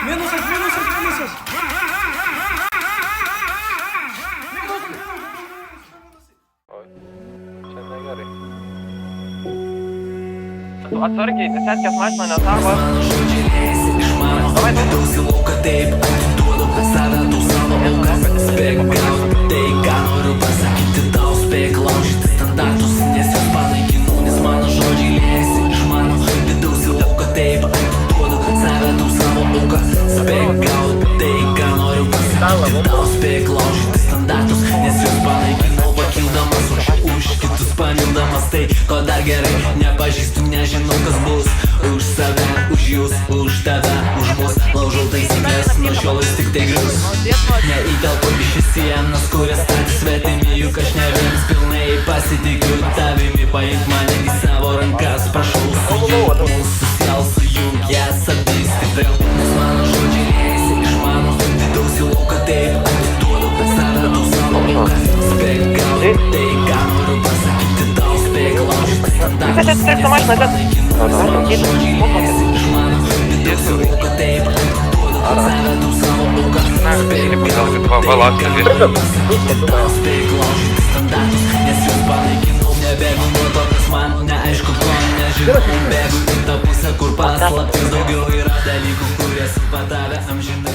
Minusas. Čia negerai. Tu atsargiai, nesetkės mašiną nesako. Davai, Dausi lauką taip, atiduodu save tau savo auką. Spėk gaut tai, ką noriu pasakyti tau. Spėk laužyti standartus, nes juos panaikinau. Nes mano žodžiai liejasi iš mano vidaus į lauką taip, atiduodu save tau savo auką. Spėk gaut tai, ką noriu pasakyti tau. Spėk laužyti standartus, nes juos panaikinau. Pakildamas už kitus, pamildamas tai, ko dar gerai nepažįstu, nežinau kas bus. Už save, už jūs, už tave, už mus. Laužau taisyklės, nuo šiolas tik tai grius. Neįtelpu į šis sienas, kurias statys svetimi. Juk aš ne vienas pilnai pasitikiu tavimi. Paimk mane į savo rankas, prašau sujunk mūsų siel, sujunk jas abi stipriau. Nes mano žodžiai liejasi iš mano vidaus į lauką taip, atiduodu save tau savo auką. Spėk gaut tai, ką noriu pasakyti tau. Spėk laužyti standartus, nes juos panaikinau. Mano žodžiai liejasi iš mano vidaus į lauką taip, atiduodu save tau savo auką. Spėk gaut tai, ką noriu pasakyti tau. Spėk laužyti standartus, nes juos panaikinau. Nebėgu nuo to, kas man neaišku, ko nežinau. Bėgu į tą pusę, kur paslaptis daugiau yra dalykų, kurie supadavę amžinai.